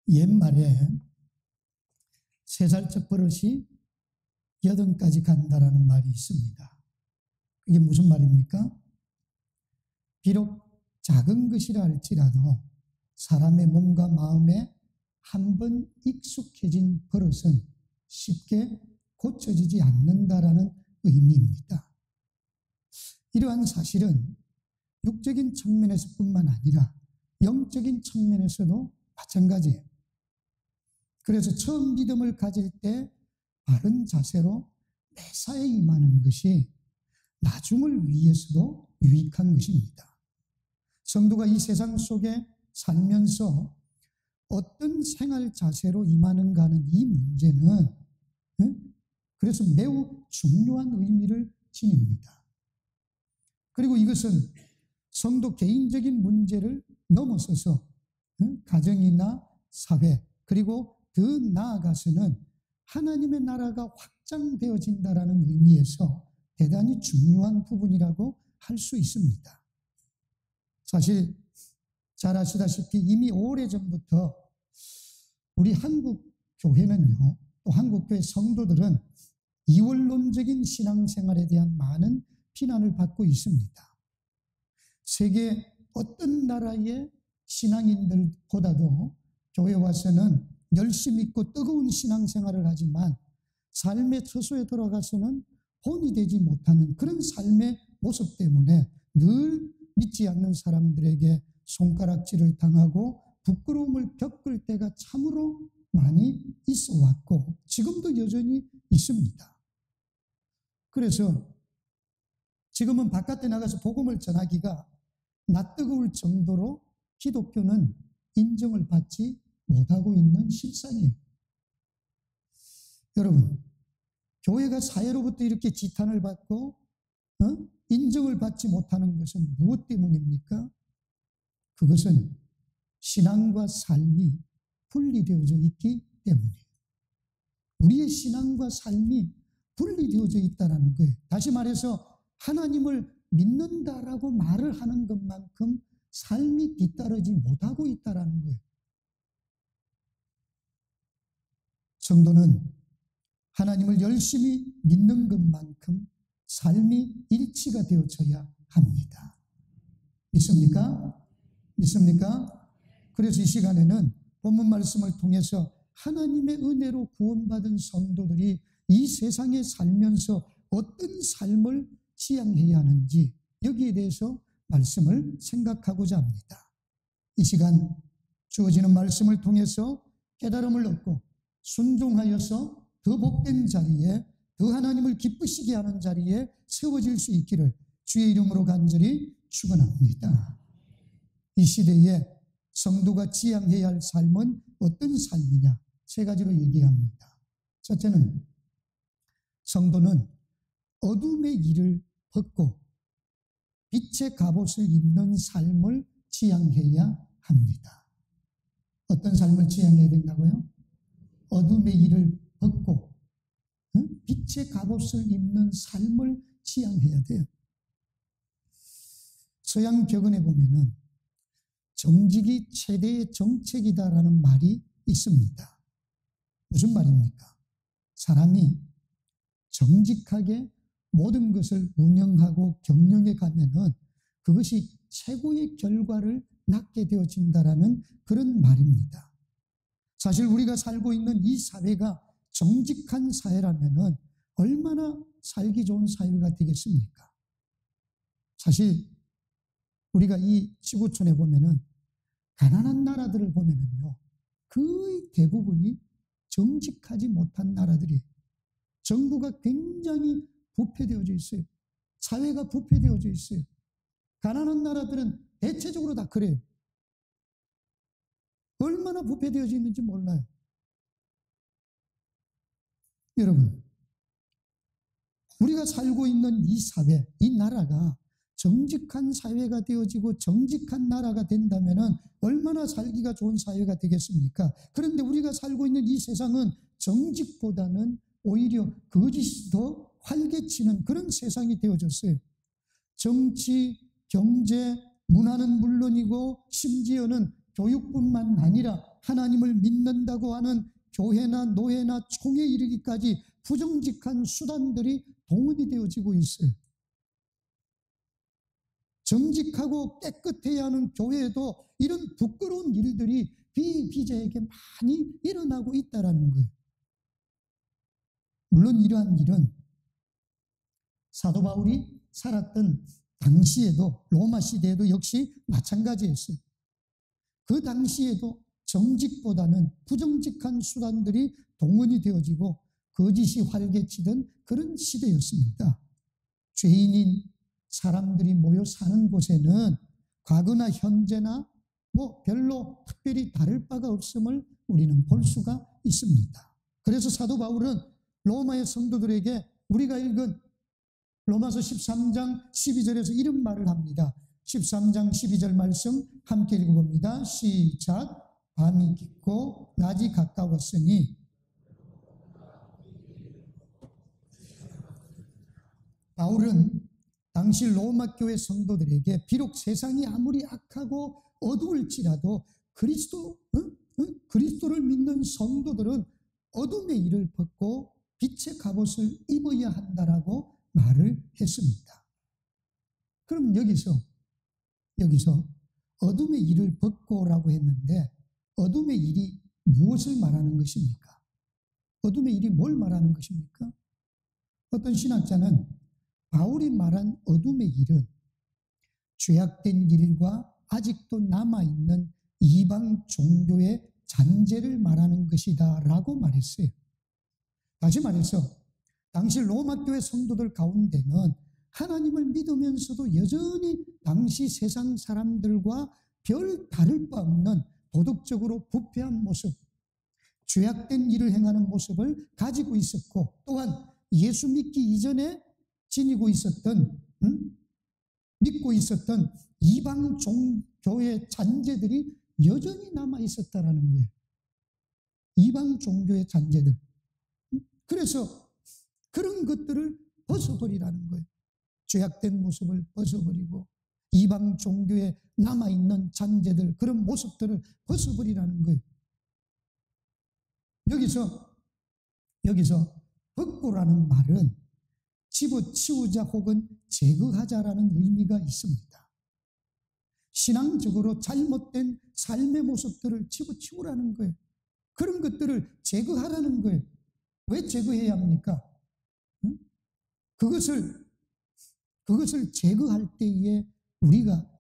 옛말에 3살째 버릇이 8까지 간다라는 말이 있습니다. 이게 무슨 말입니까? 비록 작은 것이라 할지라도 사람의 몸과 마음에 한번 익숙해진 버릇은 쉽게 고쳐지지 않는다라는 의미입니다. 이러한 사실은 육적인 측면에서뿐만 아니라 영적인 측면에서도 마찬가지예요. 그래서 처음 믿음을 가질 때 바른 자세로 매사에 임하는 것이 나중을 위해서도 유익한 것입니다. 성도가 이 세상 속에 살면서 어떤 생활 자세로 임하는가 하는 이 문제는 그래서 매우 중요한 의미를 지닙니다. 그리고 이것은 성도 개인적인 문제를 넘어서서 가정이나 사회 그리고 더 나아가서는 하나님의 나라가 확장되어진다는 의미에서 대단히 중요한 부분이라고 할 수 있습니다. 사실 잘 아시다시피 이미 오래전부터 우리 한국 교회는요, 또 한국교회 성도들은 이원론적인 신앙생활에 대한 많은 비난을 받고 있습니다. 세계 어떤 나라의 신앙인들보다도 교회 와서는 열심히 있고 뜨거운 신앙생활을 하지만 삶의 처소에 들어가서는 본이 되지 못하는 그런 삶의 모습 때문에 늘 믿지 않는 사람들에게 손가락질을 당하고 부끄러움을 겪을 때가 참으로 많이 있어 왔고 지금도 여전히 있습니다. 그래서 지금은 바깥에 나가서 복음을 전하기가 낯뜨거울 정도로 기독교는 인정을 받지 못하고 있는 실상이에요. 여러분, 교회가 사회로부터 이렇게 지탄을 받고 인정을 받지 못하는 것은 무엇 때문입니까? 그것은 신앙과 삶이 분리되어져 있기 때문이에요. 우리의 신앙과 삶이 분리되어져 있다는 거예요. 다시 말해서 하나님을 믿는다라고 말을 하는 것만큼 삶이 뒤따르지 못하고 있다는 거예요. 성도는 하나님을 열심히 믿는 것만큼 삶이 일치가 되어져야 합니다. 믿습니까? 믿습니까? 그래서 이 시간에는 본문 말씀을 통해서 하나님의 은혜로 구원받은 성도들이 이 세상에 살면서 어떤 삶을 지향해야 하는지 여기에 대해서 말씀을 생각하고자 합니다. 이 시간 주어지는 말씀을 통해서 깨달음을 얻고 순종하여서 더 복된 자리에 더 하나님을 기쁘시게 하는 자리에 세워질 수 있기를 주의 이름으로 간절히 축원합니다. 이 시대에 성도가 지향해야 할 삶은 어떤 삶이냐? 3가지로 얘기합니다. 첫째는 성도는 어둠의 일을 벗고 빛의 갑옷을 입는 삶을 지향해야 합니다. 어떤 삶을 지향해야 된다고요? 어둠의 일을 벗고 빛의 갑옷을 입는 삶을 지향해야 돼요. 서양 벽언에 보면은 정직이 최대의 정책이다라는 말이 있습니다. 무슨 말입니까? 사람이 정직하게 모든 것을 운영하고 경영해 가면은 그것이 최고의 결과를 낳게 되어진다라는 그런 말입니다. 사실 우리가 살고 있는 이 사회가 정직한 사회라면은 얼마나 살기 좋은 사회가 되겠습니까? 사실 우리가 이 지구촌에 보면은 가난한 나라들을 보면은요, 거의 대부분이 정직하지 못한 나라들이에요. 정부가 굉장히 부패되어져 있어요. 사회가 부패되어져 있어요. 가난한 나라들은 대체적으로 다 그래요. 얼마나 부패되어져 있는지 몰라요. 여러분, 우리가 살고 있는 이 사회, 이 나라가 정직한 사회가 되어지고 정직한 나라가 된다면 얼마나 살기가 좋은 사회가 되겠습니까? 그런데 우리가 살고 있는 이 세상은 정직보다는 오히려 거짓이 더 활개치는 그런 세상이 되어졌어요. 정치, 경제, 문화는 물론이고 심지어는 교육뿐만 아니라 하나님을 믿는다고 하는 교회나 노예나 총에 이르기까지 부정직한 수단들이 동원이 되어지고 있어요. 정직하고 깨끗해야 하는 교회에도 이런 부끄러운 일들이 비비자에게 많이 일어나고 있다는 거예요. 물론 이러한 일은 사도 바울이 살았던 당시에도, 로마 시대에도 역시 마찬가지였어요. 그 당시에도 정직보다는 부정직한 수단들이 동원이 되어지고 거짓이 활개치던 그런 시대였습니다. 죄인인 사람들이 모여 사는 곳에는 과거나 현재나 별로 특별히 다를 바가 없음을 우리는 볼 수가 있습니다. 그래서 사도 바울은 로마의 성도들에게 우리가 읽은 로마서 13장 12절에서 이런 말을 합니다. 13장 12절 말씀 함께 읽어봅니다. 시작. 밤이 깊고 낮이 가까웠으니 바울은 당시 로마 교회 성도들에게 비록 세상이 아무리 악하고 어두울지라도 그리스도를 믿는 성도들은 어둠의 일을 벗고 빛의 갑옷을 입어야 한다라고 말을 했습니다. 그럼 여기서 어둠의 일을 벗고라고 했는데 어둠의 일이 무엇을 말하는 것입니까? 어둠의 일이 뭘 말하는 것입니까? 어떤 신학자는 바울이 말한 어둠의 일은 죄악된 일과 아직도 남아있는 이방 종교의 잔재를 말하는 것이다 라고 말했어요. 다시 말해서 당시 로마 교회 성도들 가운데는 하나님을 믿으면서도 여전히 당시 세상 사람들과 별 다를 바 없는 도덕적으로 부패한 모습, 죄악된 일을 행하는 모습을 가지고 있었고 또한 예수 믿기 이전에 지니고 있었던 믿고 있었던 이방 종교의 잔재들이 여전히 남아 있었다라는 거예요. 이방 종교의 잔재들. 그래서 그런 것들을 벗어버리라는 거예요. 죄악된 모습을 벗어버리고 이방 종교에 남아있는 잔재들, 그런 모습들을 벗어버리라는 거예요. 여기서 벗고라는 말은 집어치우자 혹은 제거하자라는 의미가 있습니다. 신앙적으로 잘못된 삶의 모습들을 집어치우라는 거예요. 그런 것들을 제거하라는 거예요. 왜 제거해야 합니까? 그것을 제거할 때에 우리가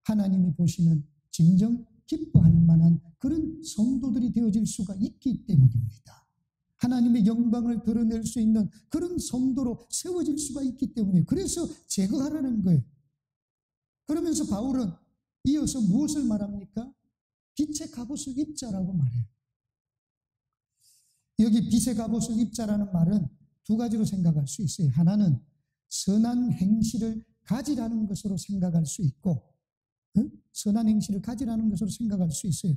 하나님이 보시는 진정 기뻐할 만한 그런 성도들이 되어질 수가 있기 때문입니다. 하나님의 영광을 드러낼 수 있는 그런 성도로 세워질 수가 있기 때문에 그래서 제거하라는 거예요. 그러면서 바울은 이어서 무엇을 말합니까? 빛의 갑옷을 입자라고 말해요. 여기 빛의 갑옷을 입자라는 말은 두 가지로 생각할 수 있어요. 하나는 선한 행실을 가지라는 것으로 생각할 수 있고 선한 행실을 가지라는 것으로 생각할 수 있어요.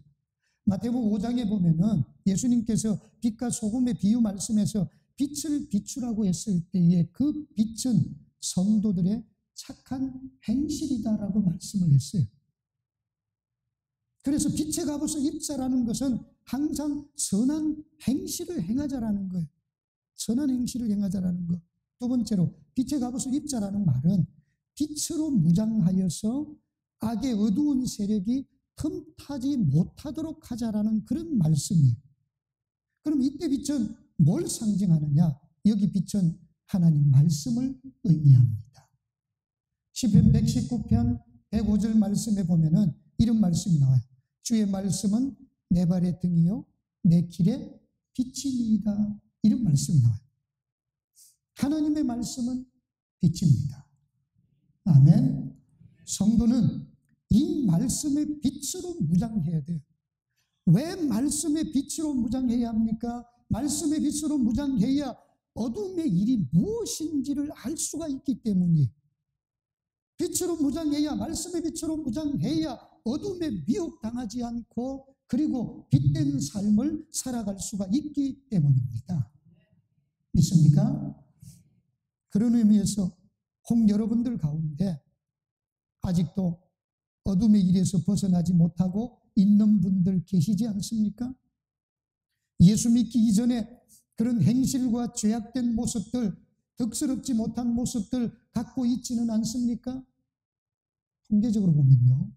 마태복음 5장에 보면은 예수님께서 빛과 소금의 비유 말씀에서 빛을 비추라고 했을 때에 그 빛은 성도들의 착한 행실이다라고 말씀을 했어요. 그래서 빛의 갑옷을 입자라는 것은 항상 선한 행실을 행하자라는 거예요. 선한 행실을 행하자라는 것. 두 번째로 빛의 갑옷을 입자라는 말은 빛으로 무장하여서 악의 어두운 세력이 틈타지 못하도록 하자라는 그런 말씀이에요. 그럼 이때 빛은 뭘 상징하느냐? 여기 빛은 하나님 말씀을 의미합니다. 시편 119편 105절 말씀에 보면은 이런 말씀이 나와요. 주의 말씀은 내 발의 등이요 내 길의 빛이니이다. 이런 말씀이 나와요. 하나님의 말씀은 빛입니다. 아멘. 성도는 이 말씀의 빛으로 무장해야 돼요. 왜 말씀의 빛으로 무장해야 합니까? 말씀의 빛으로 무장해야 어둠의 일이 무엇인지를 알 수가 있기 때문이에요. 빛으로 무장해야, 말씀의 빛으로 무장해야 어둠에 미혹당하지 않고 그리고 빛된 삶을 살아갈 수가 있기 때문입니다. 믿습니까? 그런 의미에서 혹 여러분들 가운데 아직도 어둠의 일에서 벗어나지 못하고 있는 분들 계시지 않습니까? 예수 믿기 이전에 그런 행실과 죄악된 모습들, 덕스럽지 못한 모습들 갖고 있지는 않습니까? 통계적으로 보면요,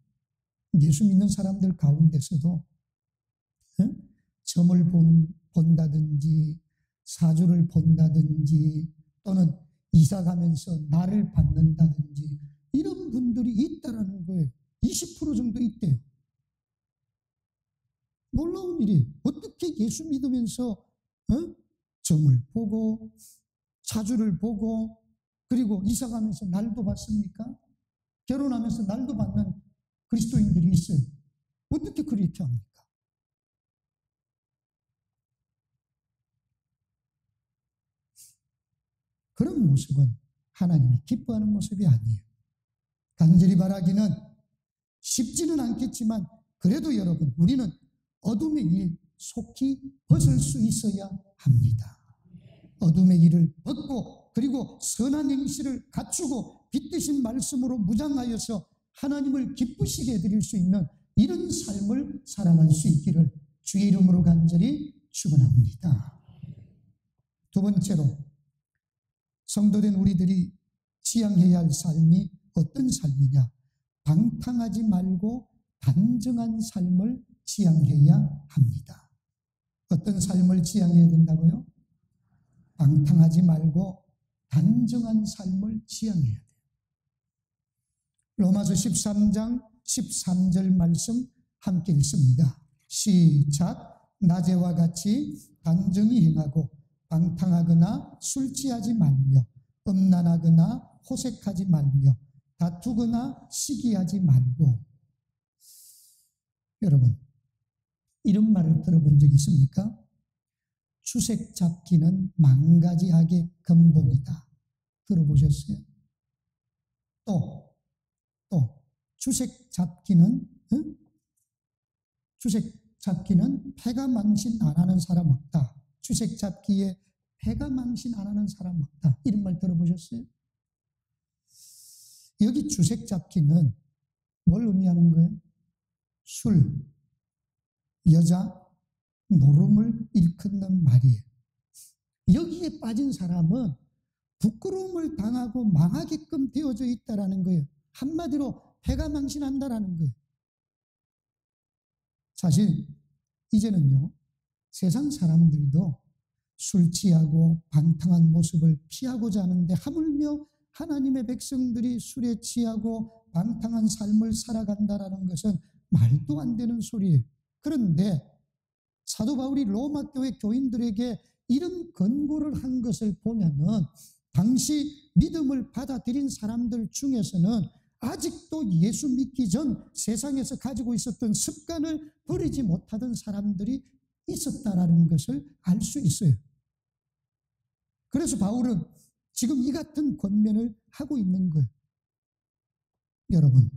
예수 믿는 사람들 가운데서도 점을 본다든지 사주를 본다든지 또는 이사 가면서 나를 받는다든지 이런 분들이 있다라는 거예요. 20% 정도 있대요. 놀라운 일이에요. 어떻게 예수 믿으면서 점을 보고 사주를 보고 그리고 이사 가면서 날도 받습니까? 결혼하면서 날도 받는 그리스도인들이 있어요. 어떻게 그렇게 합니까? 그런 모습은 하나님이 기뻐하는 모습이 아니에요. 간절히 바라기는 쉽지는 않겠지만 그래도 여러분, 우리는 어둠의 일 속히 벗을 수 있어야 합니다. 어둠의 일을 벗고 그리고 선한 행실을 갖추고 빛드신 말씀으로 무장하여서 하나님을 기쁘시게 해드릴 수 있는 이런 삶을 살아갈 수 있기를 주의 이름으로 간절히 축원합니다. 두 번째로, 성도된 우리들이 지향해야 할 삶이 어떤 삶이냐? 방탕하지 말고 단정한 삶을 지향해야 합니다. 어떤 삶을 지향해야 된다고요? 방탕하지 말고 단정한 삶을 지향해야 돼요. 로마서 13장 13절 말씀 함께 읽습니다. 시작. 낮에와 같이 단정히 행하고 방탕하거나 술 취하지 말며 음란하거나 호색하지 말며 다투거나 시기하지 말고. 여러분, 이런 말을 들어본 적 있습니까? 추색 잡기는 만가지 악의 근본이다. 들어보셨어요? 또 추색 잡기는 패가 망신 안 하는 사람 없다. 추색 잡기에 패가 망신 안 하는 사람 없다. 이런 말 들어보셨어요? 여기 추색 잡기는 뭘 의미하는 거예요? 술, 여자, 노름을 일컫는 말이에요. 여기에 빠진 사람은 부끄러움을 당하고 망하게끔 되어져 있다라는 거예요. 한마디로 패가 망신한다라는 거예요. 사실 이제는요, 세상 사람들도 술 취하고 방탕한 모습을 피하고자 하는데 하물며 하나님의 백성들이 술에 취하고 방탕한 삶을 살아간다라는 것은 말도 안 되는 소리예요. 그런데 사도 바울이 로마 교회 교인들에게 이런 권고를 한 것을 보면은 당시 믿음을 받아들인 사람들 중에서는 아직도 예수 믿기 전 세상에서 가지고 있었던 습관을 버리지 못하던 사람들이 있었다라는 것을 알 수 있어요. 그래서 바울은 지금 이 같은 권면을 하고 있는 거예요. 여러분,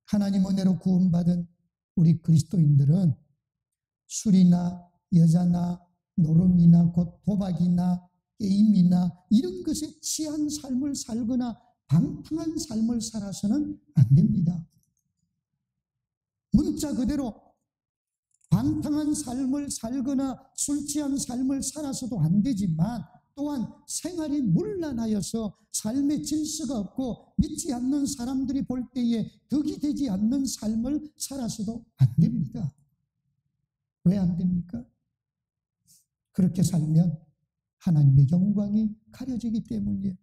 하나님 은혜로 구원받은 우리 그리스도인들은 술이나 여자나 노름이나 곧 도박이나 게임이나 이런 것에 취한 삶을 살거나 방탕한 삶을 살아서는 안 됩니다. 문자 그대로 방탕한 삶을 살거나 술 취한 삶을 살아서도 안 되지만 또한 생활이 문란하여서 삶의 질서가 없고 믿지 않는 사람들이 볼 때에 덕이 되지 않는 삶을 살아서도 안 됩니다. 왜 안 됩니까? 그렇게 살면 하나님의 영광이 가려지기 때문이에요.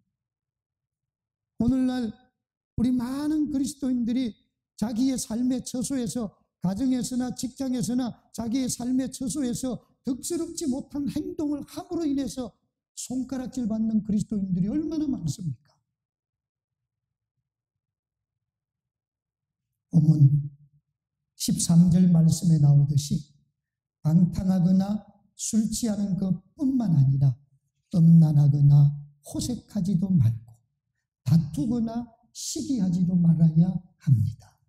오늘날 우리 많은 그리스도인들이 자기의 삶의 처소에서, 가정에서나 직장에서나 자기의 삶의 처소에서 덕스럽지 못한 행동을 함으로 인해서 손가락질 받는 그리스도인들이 얼마나 많습니까? 본문 13절 말씀에 나오듯이 방탕하거나 술 취하는 것뿐만 아니라 음란하거나 호색하지도 말고 다투거나 시기하지도 말아야 합니다.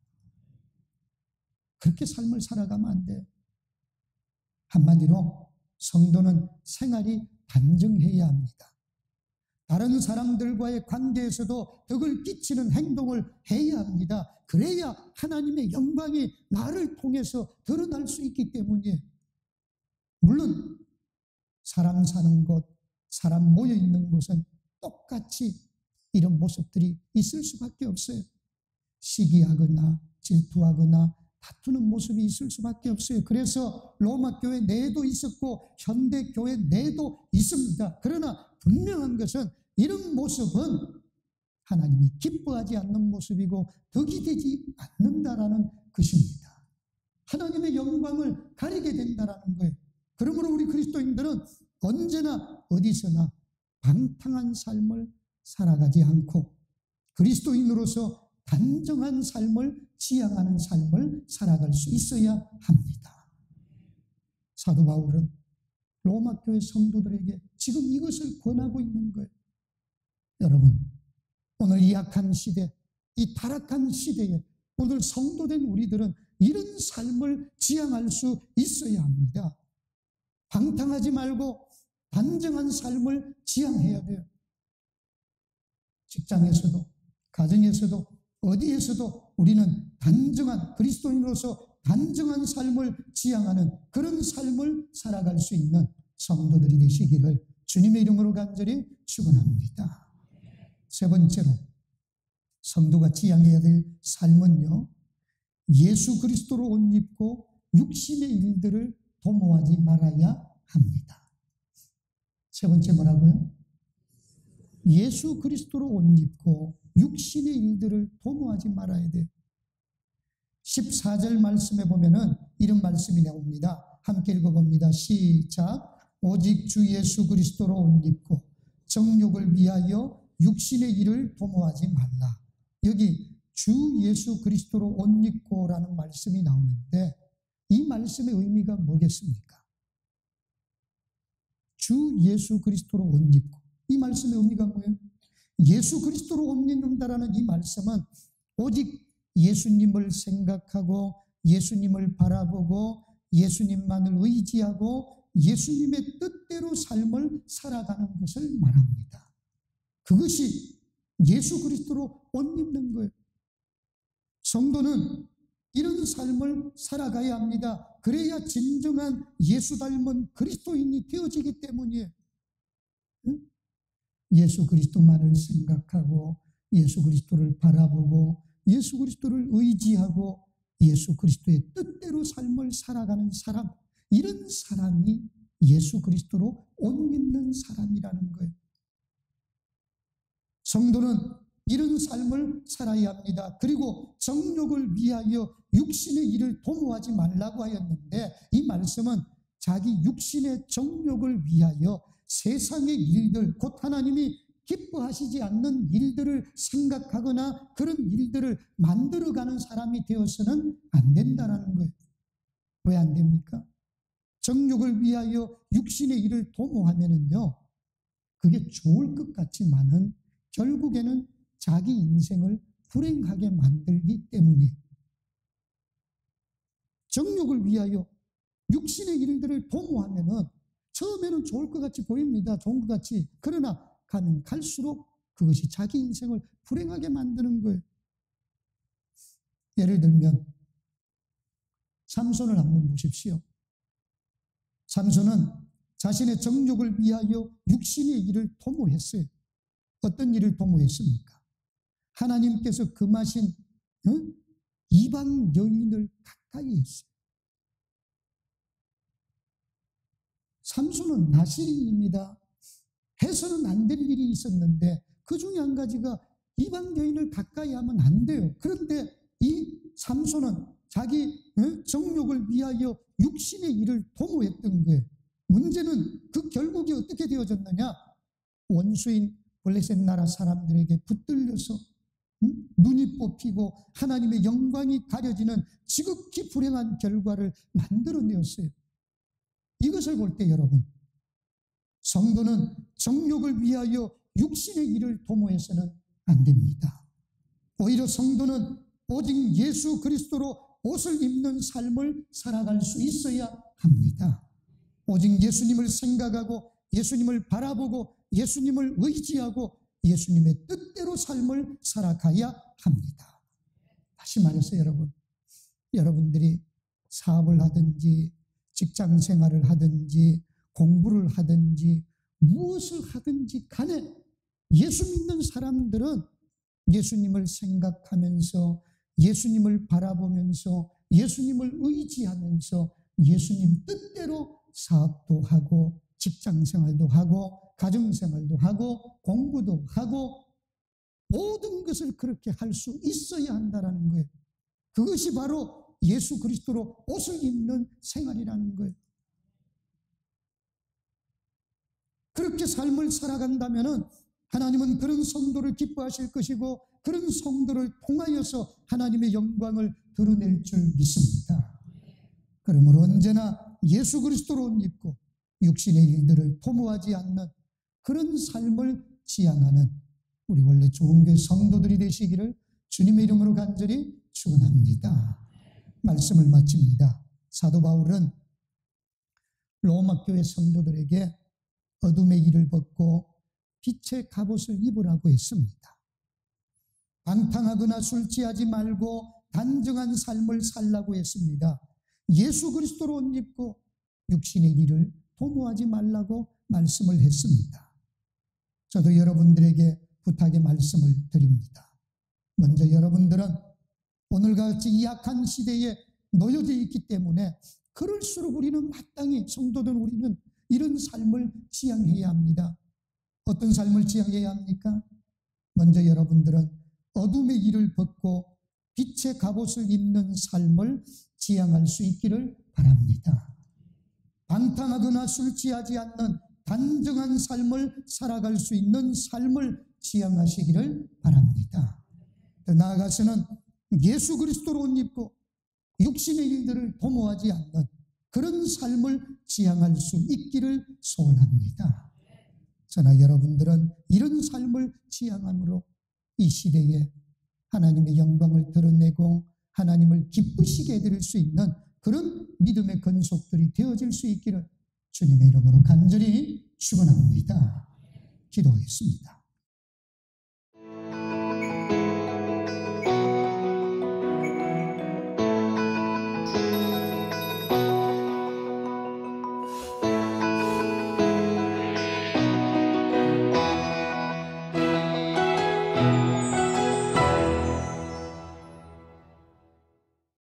그렇게 삶을 살아가면 안 돼요. 한마디로 성도는 생활이 단정해야 합니다. 다른 사람들과의 관계에서도 덕을 끼치는 행동을 해야 합니다. 그래야 하나님의 영광이 나를 통해서 드러날 수 있기 때문이에요. 물론 사람 사는 곳, 사람 모여 있는 곳은 똑같이 이런 모습들이 있을 수밖에 없어요. 시기하거나 질투하거나 다투는 모습이 있을 수밖에 없어요. 그래서 로마 교회 내에도 있었고 현대 교회 내에도 있습니다. 그러나 분명한 것은 이런 모습은 하나님이 기뻐하지 않는 모습이고 덕이 되지 않는다라는 것입니다. 하나님의 영광을 가리게 된다라는 거예요. 그러므로 우리 그리스도인들은 언제나 어디서나 방탕한 삶을 살아가지 않고 그리스도인으로서 단정한 삶을 지향하는 삶을 살아갈 수 있어야 합니다. 사도 바울은 로마 교회 성도들에게 지금 이것을 권하고 있는 거예요. 여러분, 오늘 이 약한 시대, 이 타락한 시대에 오늘 성도된 우리들은 이런 삶을 지향할 수 있어야 합니다. 방탕하지 말고 단정한 삶을 지향해야 돼요. 직장에서도 가정에서도 어디에서도 우리는 단정한 그리스도인으로서 단정한 삶을 지향하는 그런 삶을 살아갈 수 있는 성도들이 되시기를 주님의 이름으로 간절히 축원합니다. 세 번째로 성도가 지향해야 될 삶은요, 예수 그리스도로 옷 입고 육신의 일들을 도모하지 말아야 합니다. 세 번째 뭐라고요? 예수 그리스도로 옷 입고 육신의 일들을 도모하지 말아야 돼요. 14절 말씀에 보면은 이런 말씀이 나옵니다. 함께 읽어봅니다. 시작. 오직 주 예수 그리스도로 옷 입고 정욕을 위하여 육신의 일을 도모하지 말라. 여기 주 예수 그리스도로 옷 입고라는 말씀이 나오는데 이 말씀의 의미가 뭐겠습니까? 주 예수 그리스도로 옷 입고, 이 말씀의 의미가 뭐예요? 예수 그리스도로 옷 입는다라는 이 말씀은 오직 예수님을 생각하고 예수님을 바라보고 예수님만을 의지하고 예수님의 뜻대로 삶을 살아가는 것을 말합니다. 그것이 예수 그리스도로 옷 입는 거예요. 성도는 이런 삶을 살아가야 합니다. 그래야 진정한 예수 닮은 그리스도인이 되어지기 때문이에요. 예수 그리스도만을 생각하고 예수 그리스도를 바라보고 예수 그리스도를 의지하고 예수 그리스도의 뜻대로 삶을 살아가는 사람, 이런 사람이 예수 그리스도로 옷 입는 사람이라는 거예요. 성도는 이런 삶을 살아야 합니다. 그리고 정욕을 위하여 육신의 일을 도모하지 말라고 하였는데 이 말씀은 자기 육신의 정욕을 위하여 세상의 일들, 곧 하나님이 기뻐하시지 않는 일들을 생각하거나 그런 일들을 만들어가는 사람이 되어서는 안 된다는 거예요. 왜 안 됩니까? 정욕을 위하여 육신의 일을 도모하면은요, 그게 좋을 것 같지만은 결국에는 자기 인생을 불행하게 만들기 때문이에요. 정욕을 위하여 육신의 일들을 도모하면은 처음에는 좋을 것 같이 보입니다. 좋은 것 같이. 그러나 가면 갈수록 그것이 자기 인생을 불행하게 만드는 거예요. 예를 들면 삼손을 한번 보십시오. 삼손은 자신의 정욕을 위하여 육신의 일을 도모했어요. 어떤 일을 도모했습니까? 하나님께서 금하신 이방 여인을 가까이 했어요. 삼손은 나실인입니다. 해서는 안 될 일이 있었는데 그 중에 한 가지가 이방 여인을 가까이 하면 안 돼요. 그런데 이 삼손은 자기 정욕을 위하여 육신의 일을 도모했던 거예요. 문제는 그 결국이 어떻게 되어졌느냐? 원수인 블레셋 나라 사람들에게 붙들려서 눈이 뽑히고 하나님의 영광이 가려지는 지극히 불행한 결과를 만들어내었어요. 이것을 볼 때 여러분, 성도는 정욕을 위하여 육신의 일을 도모해서는 안 됩니다. 오히려 성도는 오직 예수 그리스도로 옷을 입는 삶을 살아갈 수 있어야 합니다. 오직 예수님을 생각하고 예수님을 바라보고 예수님을 의지하고 예수님의 뜻대로 삶을 살아가야 합니다. 다시 말해서 여러분들이 사업을 하든지 직장 생활을 하든지 공부를 하든지 무엇을 하든지 간에 예수 믿는 사람들은 예수님을 생각하면서 예수님을 바라보면서 예수님을 의지하면서 예수님 뜻대로 사업도 하고 직장 생활도 하고 가정 생활도 하고 공부도 하고 모든 것을 그렇게 할 수 있어야 한다는 거예요. 그것이 바로 예수 그리스도로 옷을 입는 생활이라는 거예요. 그렇게 삶을 살아간다면 하나님은 그런 성도를 기뻐하실 것이고 그런 성도를 통하여서 하나님의 영광을 드러낼 줄 믿습니다. 그러므로 언제나 예수 그리스도로 옷 입고 육신의 일들을 도모하지 않는 그런 삶을 지향하는 우리 원래 좋은 교회 성도들이 되시기를 주님의 이름으로 간절히 축원합니다. 말씀을 마칩니다. 사도 바울은 로마 교회 성도들에게 어둠의 일을 벗고 빛의 갑옷을 입으라고 했습니다. 방탕하거나 술 취하지 말고 단정한 삶을 살라고 했습니다. 예수 그리스도로 옷 입고 육신의 일을 도모하지 말라고 말씀을 했습니다. 저도 여러분들에게 부탁의 말씀을 드립니다. 먼저 여러분들은 오늘과 같이 이 약한 시대에 놓여져 있기 때문에 그럴수록 우리는 마땅히 성도들 우리는 이런 삶을 지향해야 합니다. 어떤 삶을 지향해야 합니까? 먼저 여러분들은 어둠의 일을 벗고 빛의 갑옷을 입는 삶을 지향할 수 있기를 바랍니다. 방탕하거나 술 취하지 않는 단정한 삶을 살아갈 수 있는 삶을 지향하시기를 바랍니다. 더 나아가서는 예수 그리스도로 옷 입고 육신의 일들을 도모하지 않는 그런 삶을 지향할 수 있기를 소원합니다. 저나 여러분들은 이런 삶을 지향함으로 이 시대에 하나님의 영광을 드러내고 하나님을 기쁘시게 해드릴 수 있는 그런 믿음의 건속들이 되어질 수 있기를 주님의 이름으로 간절히 축원합니다. 기도하겠습니다.